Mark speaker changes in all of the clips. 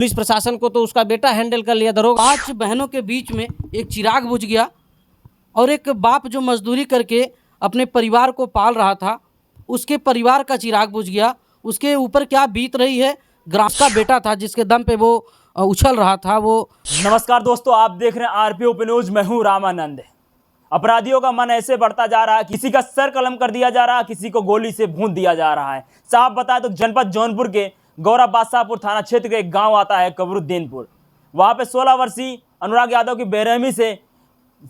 Speaker 1: Police प्रशासन को तो उसका बेटा हैंडल कर लिया दरोगा।
Speaker 2: 5 बहनों के बीच में एक चिराग बुझ गया और एक बाप जो मजदूरी करके अपने परिवार को पाल रहा था, उसके परिवार का चिराग बुझ गया। उसके ऊपर क्या बीत रही है, ग्राम का बेटा था जिसके दम पे वो उछल रहा था वो।
Speaker 3: नमस्कार दोस्तों, आप देख रहे हैं आरपी ओपन न्यूज। मैं हूं रामानंद। अपराधियों का मन ऐसे बढ़ता जा रहा है, किसी का सर कलम कर दिया जा रहा है, किसी को गोली से भून दिया जा रहा है। साहब बताए तो जनपद जौनपुर के गौरा बादशाहपुर थाना क्षेत्र का एक गांव आता है कबरुद्दीनपुर। वहां पे 16 वर्षीय अनुराग यादव की बेरहमी से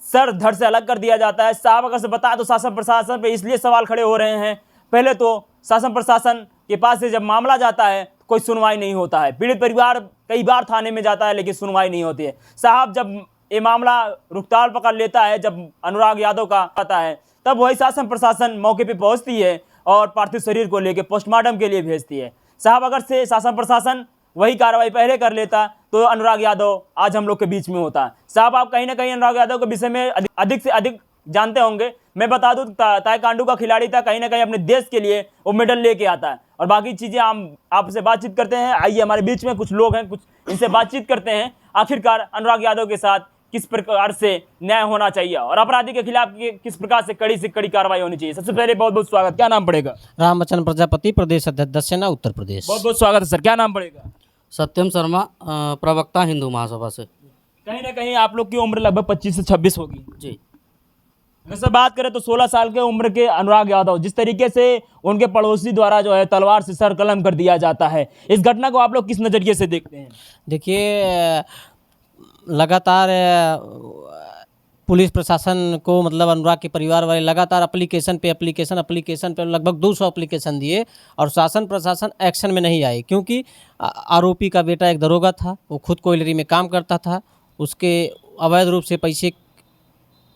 Speaker 3: सर धड़ से अलग कर दिया जाता है। साहब अगर से बताए तो शासन प्रशासन पे इसलिए सवाल खड़े हो रहे हैं। पहले तो शासन प्रशासन के पास से जब मामला जाता है कोई सुनवाई नहीं होता है। पीड़ित परिवार कई बार थाने में जाता है लेकिन सुनवाई नहीं होती है। साहब जब ये मामला रुखताल पकड़ लेता है, जब अनुराग यादव का आता है, तब वही शासन प्रशासन मौके पे पहुंचती है और पार्थिव शरीर को लेकर पोस्टमार्टम के लिए भेजती है। साहब अगर से शासन प्रशासन वही कार्रवाई पहले कर लेता तो अनुराग यादव आज हम लोग के बीच में होता। साहब आप कहीं ना कहीं अनुराग यादव के विषय में अधिक से अधिक जानते होंगे। मैं बता दूं ताइक्वांडो का खिलाड़ी था, कहीं ना कहीं अपने देश के लिए वो मेडल लेके आता है और बाकी चीज़ें हम आपसे बातचीत करते हैं। आइए, हमारे बीच में कुछ लोग हैं, कुछ इनसे बातचीत करते हैं। आखिरकार अनुराग यादव के साथ किस प्रकार से न्याय होना चाहिए और अपराधी के खिलाफ किस प्रकार से कड़ी कार्रवाई होनी चाहिए। सबसे पहले बहुत बहुत स्वागत। क्या नाम पड़ेगा?
Speaker 1: रामबच्चन प्रजापति, प्रदेश अध्यक्ष दस सेना, उत्तर प्रदेश।
Speaker 3: बहुत बहुत स्वागत है सर। क्या नाम पड़ेगा?
Speaker 2: सत्यम शर्मा, प्रवक्ता हिंदू महासभा से।
Speaker 3: कहीं ना कहीं आप लोग की उम्र लगभग 25 से 26 होगी
Speaker 2: जी।
Speaker 3: वैसे बात करें तो 16 साल के उम्र के अनुराग यादव, जिस तरीके से उनके पड़ोसी द्वारा जो है तलवार से सर कलम कर दिया जाता है, इस घटना को आप लोग किस नज़रिए से देखते हैं?
Speaker 1: देखिए, लगातार पुलिस प्रशासन को मतलब अनुराग के परिवार वाले लगातार एप्लीकेशन पे लगभग 200 एप्लीकेशन दिए और शासन प्रशासन एक्शन में नहीं आए, क्योंकि आरोपी का बेटा एक दरोगा था, वो खुद कोयलरी में काम करता था, उसके अवैध रूप से पैसे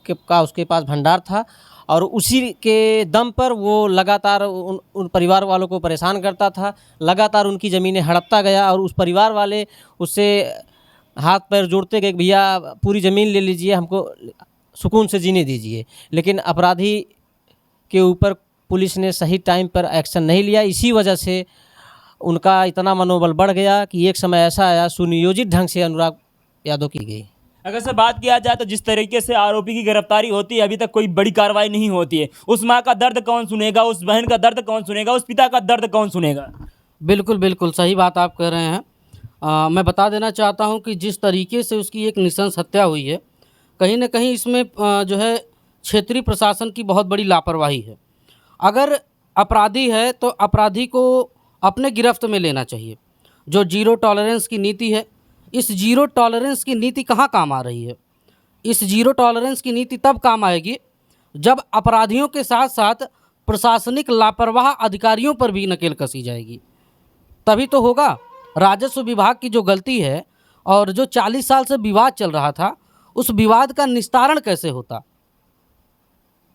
Speaker 1: का उसके पास भंडार था और उसी के दम पर वो लगातार उन परिवार वालों को परेशान करता था, लगातार उनकी ज़मीनें हड़पता गया और उस परिवार वाले उससे हाथ पैर जोड़ते गए, भैया पूरी ज़मीन ले लीजिए, हमको सुकून से जीने दीजिए। लेकिन अपराधी के ऊपर पुलिस ने सही टाइम पर एक्शन नहीं लिया। इसी वजह से उनका इतना मनोबल बढ़ गया कि एक समय ऐसा आया, सुनियोजित ढंग से अनुराग यादव की गई।
Speaker 3: अगर से बात किया जाए तो जिस तरीके से आरोपी की गिरफ्तारी होती है, अभी तक कोई बड़ी कार्रवाई नहीं होती है। उस माँ का दर्द कौन सुनेगा, उस बहन का दर्द कौन सुनेगा, उस पिता का दर्द कौन सुनेगा?
Speaker 2: बिल्कुल बिल्कुल सही बात आप कह रहे हैं। मैं बता देना चाहता हूं कि जिस तरीके से उसकी एक नृशंस हत्या हुई है, कहीं ना कहीं इसमें जो है क्षेत्रीय प्रशासन की बहुत बड़ी लापरवाही है। अगर अपराधी है तो अपराधी को अपने गिरफ्त में लेना चाहिए। जो जीरो टॉलरेंस की नीति है, इस जीरो टॉलरेंस की नीति कहाँ काम आ रही है? इस जीरो टॉलरेंस की नीति तब काम आएगी जब अपराधियों के साथ साथ प्रशासनिक लापरवाह अधिकारियों पर भी नकेल कसी जाएगी, तभी तो होगा। राजस्व विभाग की जो गलती है और जो 40 साल से विवाद चल रहा था, उस विवाद का निस्तारण कैसे होता?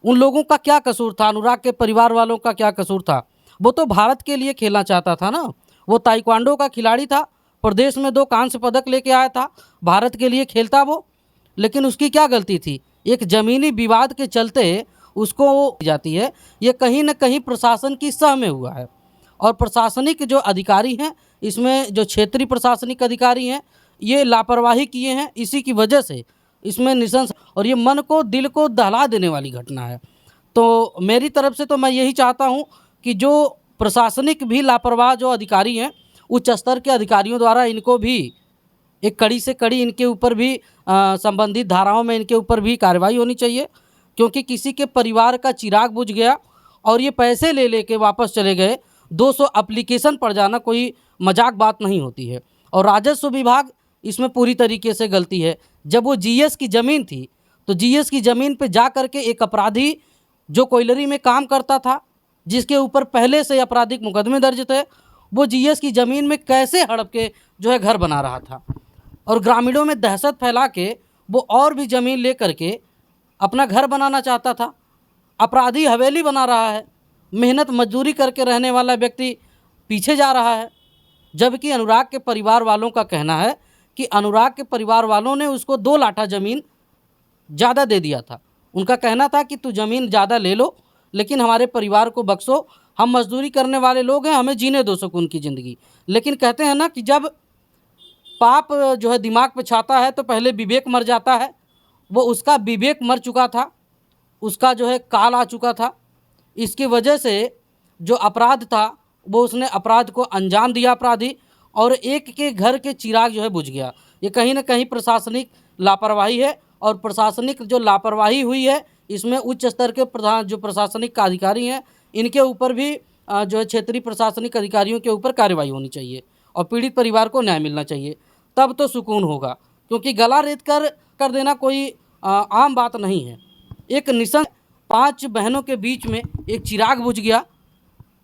Speaker 2: उन लोगों का क्या कसूर था? अनुराग के परिवार वालों का क्या कसूर था? वो तो भारत के लिए खेलना चाहता था ना। वो ताइक्वांडो का खिलाड़ी था, प्रदेश में 2 कांस्य पदक लेके आया था, भारत के लिए खेलता वो। लेकिन उसकी क्या गलती थी? एक ज़मीनी विवाद के चलते उसको जाती है। ये कहीं ना कहीं प्रशासन की सह में हुआ है और प्रशासनिक जो अधिकारी हैं, इसमें जो क्षेत्रीय प्रशासनिक अधिकारी हैं, ये लापरवाही किए हैं। इसी की वजह से इसमें निशंस और ये मन को दिल को दहला देने वाली घटना है। तो मेरी तरफ से तो मैं यही चाहता हूँ कि जो प्रशासनिक भी लापरवाह जो अधिकारी हैं, उच्च स्तर के अधिकारियों द्वारा इनको भी एक कड़ी से कड़ी इनके ऊपर भी संबंधित धाराओं में इनके ऊपर भी कार्रवाई होनी चाहिए। क्योंकि किसी के परिवार का चिराग बुझ गया और ये पैसे ले लेके वापस चले गए। 200 एप्लीकेशन पड़ जाना कोई मजाक बात नहीं होती है और राजस्व विभाग इसमें पूरी तरीके से गलती है। जब वो जीएस की ज़मीन थी तो जीएस की ज़मीन पे जा कर के एक अपराधी जो कोयलरी में काम करता था, जिसके ऊपर पहले से आपराधिक मुकदमे दर्ज थे, वो जीएस की ज़मीन में कैसे हड़प के जो है घर बना रहा था और ग्रामीणों में दहशत फैला के वो और भी ज़मीन ले कर के अपना घर बनाना चाहता था। अपराधी हवेली बना रहा है, मेहनत मजदूरी करके रहने वाला व्यक्ति पीछे जा रहा है। जबकि अनुराग के परिवार वालों का कहना है कि अनुराग के परिवार वालों ने उसको 2 लाठा ज़मीन ज़्यादा दे दिया था। उनका कहना था कि तू ज़मीन ज़्यादा ले लो लेकिन हमारे परिवार को बख्शो, हम मजदूरी करने वाले लोग हैं, हमें जीने दो सुकून की ज़िंदगी। लेकिन कहते हैं ना कि जब पाप जो है दिमाग पे छाता है तो पहले विवेक मर जाता है। वो उसका विवेक मर चुका था, उसका जो है काल आ चुका था। इसकी वजह से जो अपराध था वो उसने अपराध को अंजाम दिया अपराधी, और एक के घर के चिराग जो है बुझ गया। ये कहीं ना कहीं प्रशासनिक लापरवाही है, और प्रशासनिक जो लापरवाही हुई है इसमें उच्च स्तर के प्रधान जो प्रशासनिक अधिकारी हैं इनके ऊपर भी जो है क्षेत्रीय प्रशासनिक अधिकारियों के ऊपर कार्रवाई होनी चाहिए और पीड़ित परिवार को न्याय मिलना चाहिए, तब तो सुकून होगा। क्योंकि गला रेत कर देना कोई आम बात नहीं है। एक निसंग 5 बहनों के बीच में एक चिराग बुझ गया,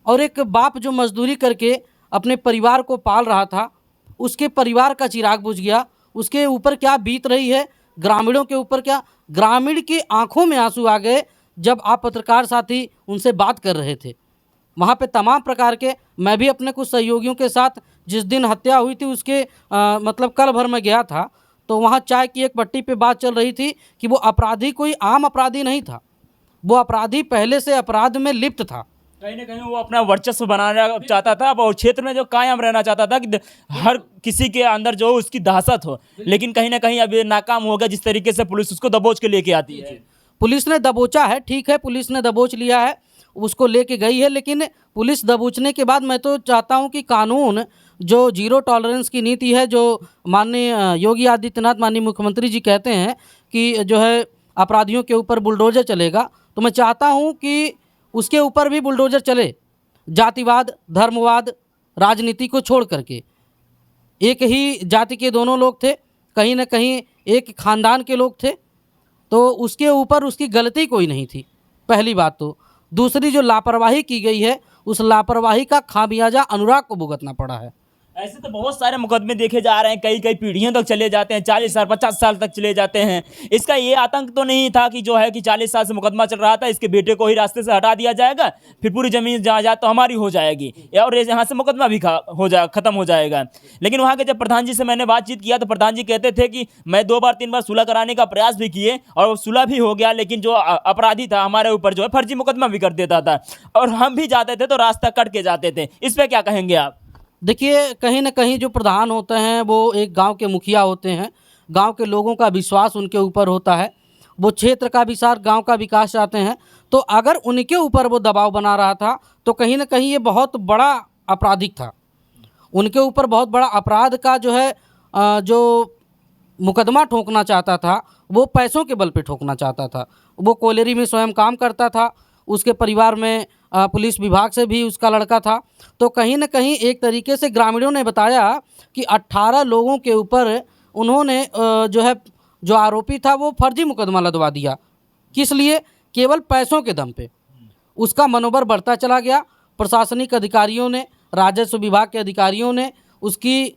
Speaker 2: और एक बाप जो मजदूरी करके अपने परिवार को पाल रहा था उसके परिवार का चिराग बुझ गया। उसके ऊपर क्या बीत रही है, ग्रामीणों के ऊपर क्या, ग्रामीण की आंखों में आंसू आ गए जब आप पत्रकार साथी उनसे बात कर रहे थे। वहाँ पे तमाम प्रकार के, मैं भी अपने कुछ सहयोगियों के साथ जिस दिन हत्या हुई थी उसके मतलब कल भर में गया था, तो वहाँ चाय की एक पट्टी पे बात चल रही थी कि वो अपराधी कोई आम अपराधी नहीं था, वो अपराधी पहले से अपराध में लिप्त था।
Speaker 3: कहीं ना कहीं वो अपना वर्चस्व बनाना चाहता था और क्षेत्र में जो कायम रहना चाहता था कि हर किसी के अंदर जो उसकी दहशत हो, लेकिन कहीं ना कहीं अब ये नाकाम हो गया। जिस तरीके से पुलिस उसको दबोच के लेके आती है,
Speaker 2: पुलिस ने दबोचा है, ठीक है, पुलिस ने दबोच लिया है, उसको लेके गई है, लेकिन पुलिस दबोचने के बाद मैं तो चाहता हूं कि कानून जो जीरो टॉलरेंस की नीति है, जो माननीय योगी आदित्यनाथ माननीय मुख्यमंत्री जी कहते हैं कि जो है अपराधियों के ऊपर बुलडोजर चलेगा, तो मैं चाहता हूं कि उसके ऊपर भी बुलडोजर चले। जातिवाद, धर्मवाद, राजनीति को छोड़ करके एक ही जाति के दोनों लोग थे, कहीं ना कहीं एक खानदान के लोग थे, तो उसके ऊपर उसकी गलती कोई नहीं थी, पहली बात तो। दूसरी जो लापरवाही की गई है उस लापरवाही का खामियाजा अनुराग को भुगतना पड़ा है।
Speaker 3: ऐसे तो बहुत सारे मुकदमे देखे जा रहे हैं, कई कई पीढ़ियों तक चले जाते हैं, 40 साल 50 साल तक चले जाते हैं। इसका ये आतंक तो नहीं था कि जो है कि 40 साल से मुकदमा चल रहा था, इसके बेटे को ही रास्ते से हटा दिया जाएगा, फिर पूरी ज़मीन जायदाद तो हमारी हो जाएगी और यहाँ से मुकदमा भी ख़त्म हो जाएगा। लेकिन वहाँ के जब प्रधान जी से मैंने बातचीत किया तो प्रधान जी कहते थे कि मैं 2 बार 3 बार सुलह कराने का प्रयास भी किए और सुलह भी हो गया, लेकिन जो अपराधी था हमारे ऊपर जो है फर्जी मुकदमा भी कर देता था और हम भी जाते थे तो रास्ता कट के जाते थे। इस पर क्या कहेंगे आप?
Speaker 2: देखिए, कहीं ना कहीं जो प्रधान होते हैं वो एक गांव के मुखिया होते हैं, गांव के लोगों का विश्वास उनके ऊपर होता है, वो क्षेत्र का विकास, गांव का विकास चाहते हैं। तो अगर उनके ऊपर वो दबाव बना रहा था तो कहीं ना कहीं ये बहुत बड़ा आपराधिक था, उनके ऊपर बहुत बड़ा अपराध का जो है जो मुकदमा ठोकना चाहता था वो पैसों के बल पे ठोकना चाहता था। वो कोयलेरी में स्वयं काम करता था, उसके परिवार में पुलिस विभाग से भी उसका लड़का था। तो कहीं ना कहीं एक तरीके से ग्रामीणों ने बताया कि 18 लोगों के ऊपर उन्होंने जो है जो आरोपी था वो फर्जी मुकदमा लदवा दिया। किस लिए? केवल पैसों के दम पे। उसका मनोबल बढ़ता चला गया। प्रशासनिक अधिकारियों ने, राजस्व विभाग के अधिकारियों ने उसकी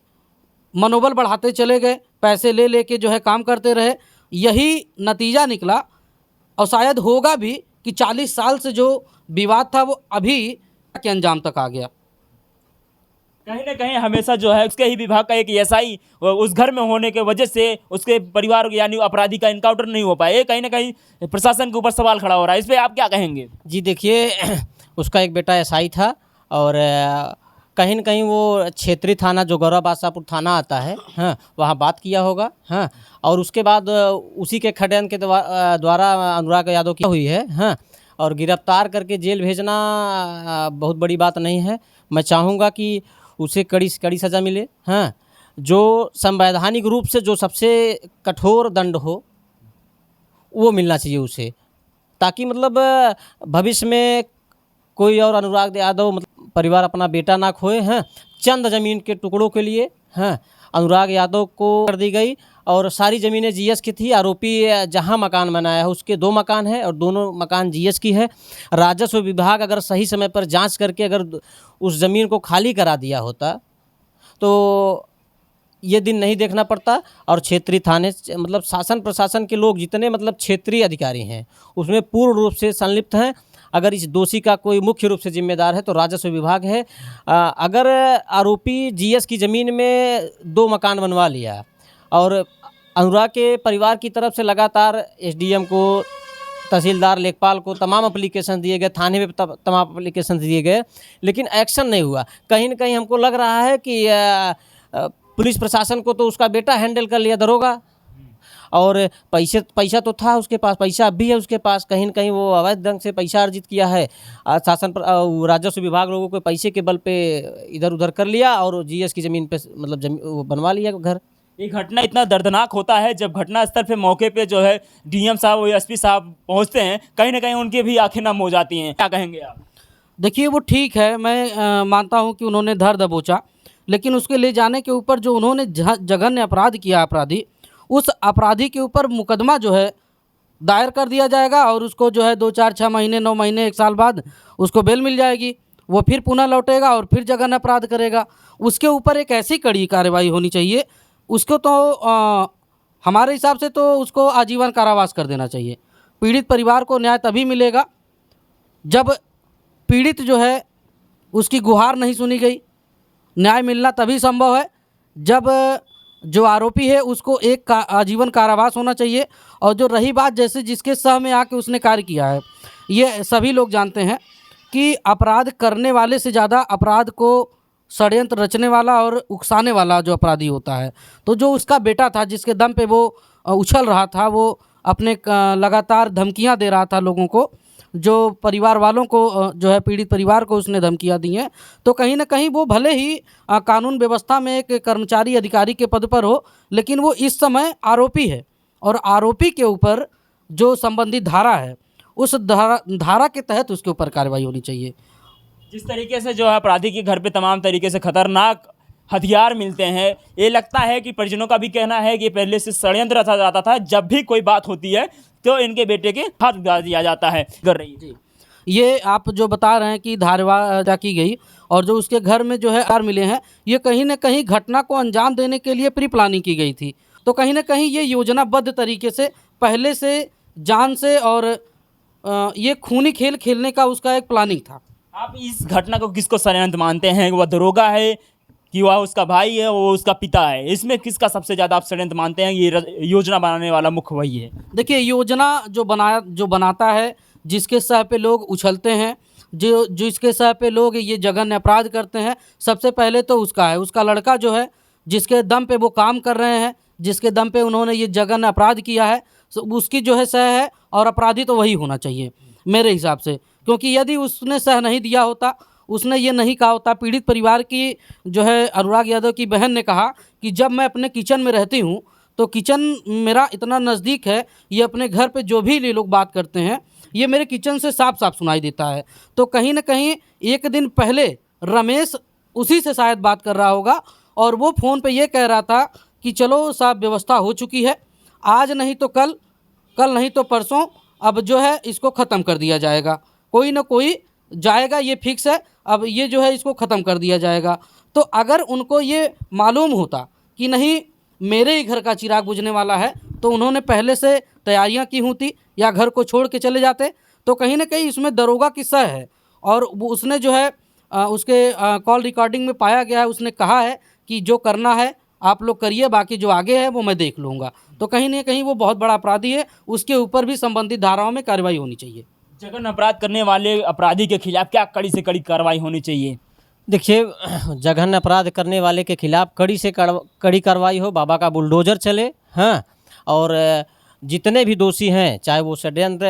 Speaker 2: मनोबल बढ़ाते चले गए, पैसे ले लेके जो है काम करते रहे। यही नतीजा निकला और शायद होगा भी कि 40 साल से जो विवाद था वो अभी के अंजाम तक आ गया।
Speaker 3: कहीं ना कहीं हमेशा जो है उसके ही विभाग का एक एसआई उस घर में होने के वजह से उसके परिवार यानी अपराधी का इनकाउंटर नहीं हो पाया। कहीं ना कहीं प्रशासन के ऊपर सवाल खड़ा हो रहा है, इस पर आप क्या कहेंगे?
Speaker 1: जी देखिए, उसका एक बेटा एसआई था और कहीं न कहीं वो क्षेत्रीय थाना जो गौरव बादशाहपुर थाना आता है, हाँ, वहाँ बात किया होगा, हाँ, और उसके बाद उसी के खड्डन के द्वारा अनुराग यादव की हुई है, हाँ, और गिरफ्तार करके जेल भेजना बहुत बड़ी बात नहीं है। मैं चाहूँगा कि उसे कड़ी सज़ा मिले, हाँ, जो संवैधानिक रूप से जो सबसे कठोर दंड हो वो मिलना चाहिए उसे, ताकि मतलब भविष्य में कोई और अनुराग यादव मतलब परिवार अपना बेटा ना खोए। हैं चंद ज़मीन के टुकड़ों के लिए हैं अनुराग यादव को कर दी गई और सारी ज़मीनें जीएस की थी। आरोपी जहां मकान बनाया है उसके 2 मकान हैं और दोनों मकान जीएस की है। राजस्व विभाग अगर सही समय पर जांच करके अगर उस ज़मीन को खाली करा दिया होता तो ये दिन नहीं देखना पड़ता। और क्षेत्रीय थाने मतलब शासन प्रशासन के लोग जितने मतलब क्षेत्रीय अधिकारी हैं उसमें पूर्ण रूप से संलिप्त हैं। अगर इस दोषी का कोई मुख्य रूप से जिम्मेदार है तो राजस्व विभाग है। अगर आरोपी जीएस की ज़मीन में 2 मकान बनवा लिया और अनुराग के परिवार की तरफ से लगातार एसडीएम को, तहसीलदार, लेखपाल को तमाम एप्लीकेशन दिए गए, थाने में तमाम एप्लीकेशन दिए गए, लेकिन एक्शन नहीं हुआ। कहीं न कहीं हमको लग रहा है कि पुलिस प्रशासन को तो उसका बेटा हैंडल कर लिया, दरोगा। और पैसा तो था उसके पास, पैसा अब भी है उसके पास, कहीं न कहीं वो अवैध ढंग से पैसा अर्जित किया है। राजस्व विभाग लोगों को पैसे के बल पे इधर उधर कर लिया और जीएस की ज़मीन पे मतलब वो बनवा लिया घर।
Speaker 3: ये घटना इतना दर्दनाक होता है जब घटना स्थल पे मौके पे जो है डीएम साहब और एसपी साहब पहुंचते हैं, कहीं ना कहीं उनकी भी आंखें नम हो जाती हैं। क्या कहेंगे आप?
Speaker 2: देखिए वो ठीक है, मैं मानता हूँ कि उन्होंने धर दबोचा, लेकिन उसके ले जाने के ऊपर जो उन्होंने जघन्य अपराध किया, अपराधी, उस अपराधी के ऊपर मुकदमा जो है दायर कर दिया जाएगा और उसको जो है 2, 4, 6 महीने, 9 महीने, 1 साल बाद उसको बेल मिल जाएगी। वो फिर पुनः लौटेगा और फिर जघन्य अपराध करेगा। उसके ऊपर एक ऐसी कड़ी कार्रवाई होनी चाहिए, उसको तो हमारे हिसाब से तो उसको आजीवन कारावास कर देना चाहिए। पीड़ित परिवार को न्याय तभी मिलेगा जब पीड़ित जो है उसकी गुहार नहीं सुनी गई। न्याय मिलना तभी संभव है जब जो आरोपी है उसको एक आजीवन कारावास होना चाहिए। और जो रही बात जैसे जिसके सह में आके उसने कार्य किया है, ये सभी लोग जानते हैं कि अपराध करने वाले से ज़्यादा अपराध को षड्यंत्र रचने वाला और उकसाने वाला जो अपराधी होता है। तो जो उसका बेटा था जिसके दम पे वो उछल रहा था, वो अपने लगातार धमकियां दे रहा था लोगों को, जो परिवार वालों को जो है पीड़ित परिवार को उसने धमकियां दी हैं, तो कहीं ना कहीं वो भले ही कानून व्यवस्था में एक कर्मचारी अधिकारी के पद पर हो, लेकिन वो इस समय आरोपी है और आरोपी के ऊपर जो संबंधित धारा है उस धारा के तहत उसके ऊपर कार्रवाई होनी चाहिए।
Speaker 3: जिस तरीके से जो है अपराधी के घर पे तमाम तरीके से खतरनाक हथियार मिलते हैं, ये लगता है कि परिजनों का भी कहना है कि पहले से षड्यंत्र रचा जाता था, जब भी कोई बात होती है तो इनके बेटे के हाथ उड़ा दिया जाता है। कर रही है
Speaker 2: ये आप जो बता रहे हैं कि धारवादा की गई और जो उसके घर में जो है आर मिले हैं, ये कहीं ना कहीं घटना को अंजाम देने के लिए प्री प्लानिंग की गई थी। तो कहीं ना कहीं ये योजनाबद्ध तरीके से पहले से जान से और ये खूनी खेल खेलने का उसका एक प्लानिंग था।
Speaker 3: आप इस घटना को किसको षड्यंत्र मानते हैं? वह दरोगा है कि वह उसका भाई है, वो उसका पिता है? इसमें किसका सबसे ज़्यादा आप षड्यंत्र मानते हैं? ये योजना बनाने वाला मुख्य वही है।
Speaker 2: देखिए योजना जो बनाता है, जिसके सह पे लोग उछलते हैं, जिसके सह पे लोग ये जघन्य अपराध करते हैं, सबसे पहले तो उसका है। उसका लड़का जो है जिसके दम पे वो काम कर रहे हैं, जिसके दम पे उन्होंने ये जघन्य अपराध किया है, उसकी जो है सह है और अपराधी तो वही होना चाहिए मेरे हिसाब से। क्योंकि यदि उसने सह नहीं दिया होता, उसने ये नहीं कहा होता। पीड़ित परिवार की जो है अनुराग यादव की बहन ने कहा कि जब मैं अपने किचन में रहती हूँ तो किचन मेरा इतना नज़दीक है, ये अपने घर पे जो भी ये लोग बात करते हैं ये मेरे किचन से साफ साफ सुनाई देता है। तो कहीं ना कहीं एक दिन पहले रमेश उसी से शायद बात कर रहा होगा और वो फ़ोन पे ये कह रहा था कि चलो साहब व्यवस्था हो चुकी है, आज नहीं तो कल, कल नहीं तो परसों, अब जो है इसको ख़त्म कर दिया जाएगा, कोई ना कोई जाएगा, ये फिक्स है, अब ये जो है इसको ख़त्म कर दिया जाएगा। तो अगर उनको ये मालूम होता कि नहीं मेरे ही घर का चिराग बुझने वाला है, तो उन्होंने पहले से तैयारियां की होती या घर को छोड़ के चले जाते। तो कहीं ना कहीं इसमें दरोगा की सह है और उसने जो है उसके कॉल रिकॉर्डिंग में पाया गया है, उसने कहा है कि जो करना है आप लोग करिए, बाकी जो आगे है वो मैं देख लूँगा। तो कहीं ना कहीं वो बहुत बड़ा अपराधी है, उसके ऊपर भी संबंधित धाराओं में कार्रवाई होनी चाहिए।
Speaker 3: जघन्य अपराध करने वाले अपराधी के खिलाफ क्या कड़ी से कड़ी कार्रवाई होनी चाहिए?
Speaker 1: देखिए जघन्य अपराध करने वाले के खिलाफ कड़ी से कड़ी कार्रवाई हो, बाबा का बुलडोजर चले। हाँ, और जितने भी दोषी हैं, चाहे वो षड्यंत्र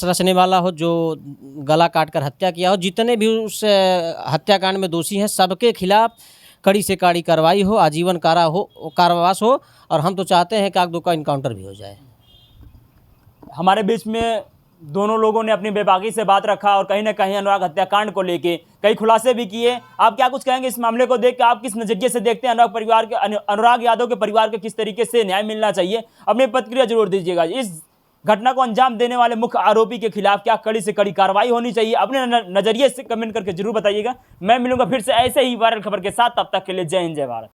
Speaker 1: रचने वाला हो, जो गला काट कर हत्या किया हो, जितने भी उस हत्याकांड में दोषी हैं, सबके खिलाफ कड़ी से कड़ी कार्रवाई हो, आजीवन कारावास हो। और हम तो चाहते हैं कि आग दो का इनकाउंटर भी हो जाए।
Speaker 3: हमारे बीच में दोनों लोगों ने अपनी बेबाकी से बात रखा और कहीं ना कहीं अनुराग हत्याकांड को लेके कई खुलासे भी किए। आप क्या कुछ कहेंगे इस मामले को देख के? आप किस नजरिए से देखते हैं अनुराग यादव के परिवार को किस तरीके से न्याय मिलना चाहिए? अपनी प्रतिक्रिया जरूर दीजिएगा। इस घटना को अंजाम देने वाले मुख्य आरोपी के खिलाफ क्या कड़ी से कड़ी कार्रवाई होनी चाहिए? अपने नजरिए से कमेंट करके जरूर बताइएगा। मैं मिलूंगा फिर से ऐसे ही वायरल खबर के साथ, तब तक के लिए जय हिंद, जय भारत।